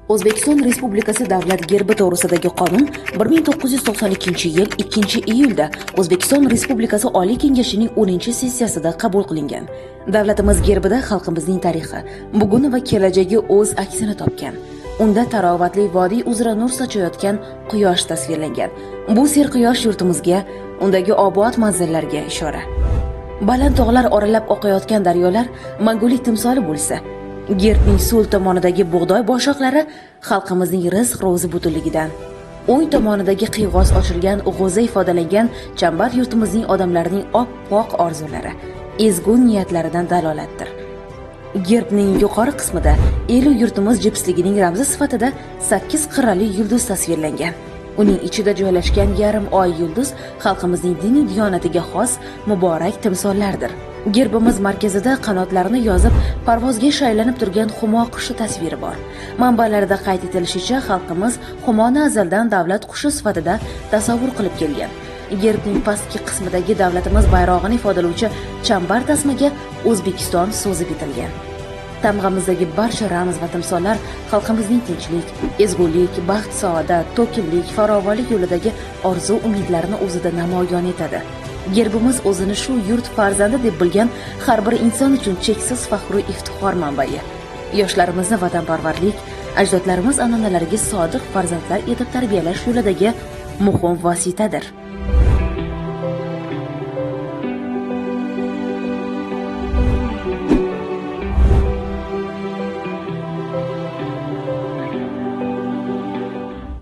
O'zbekiston Respublikasi Davlat gerbi to'g'risidagi qonun 1992-yil 2-iyulda O'zbekiston Respublikasi Oliy Kengashining 10-sessiyasida qabul qilingan. Davlatimiz gerbida xalqimizning tarixi, buguni va kelajagi o'z aksini topgan. Unda tarovatli vodiy uzra nur sochayotgan quyosh tasvirlangan. Bu serquyosh yurtimizga, undagi obod manzillarga ishora. Baland tog'lar oralab oqayotgan daryolar mangulik timsoli bo'lsa, gerbning so'l tomonidagi bug'doy boshoqlari xalqimizning rizq ro'zi butunligidan, o'ng tomonidagi qiyg'os ochilgan g'o'za ifodalangan chambar yurtimizning odamlarining oppoq orzulari, ezgu niyatlaridan dalolatdir. Gerbning yuqori qismida elu yurtimiz jipsligining ramzi sifatida 8 qirrali yulduz tasvirlangan. Uning ichida joylashgan yarim oy yulduz xalqimizning diniy diyonatiga xos muborak timsollardir. Gerbimiz markazida qanotlarini yozib parvozga shaylanib turgan humo qushi tasviri bor. Manbalarda qayd etilishicha, xalqimiz humoni azaldan davlat qushi sifatida tasavvur qilib kelgan. Gerbning pastki qismidagi davlatimiz bayrog'ini ifodalovchi chambar tasmaga O'zbekiston so'zi bitilgan. Tamg'amizdagi barcha ramz va timsollar xalqimizning tinchlik, ezgulik, baxt, saodat, to'kinlik, farovonlik yo'lidagi orzu umidlarini o'zida namoyon etadi. Gerbimiz o'zini shu yurt farzandi deb bilgan har bir inson uchun cheksiz faxr va iftixor manbai. Yoshlarimizni vatanparvarlik, ajdodlarimiz an'analariga sodiq farzandlar etib tarbiyalash yo'lidagi muhim vositadir.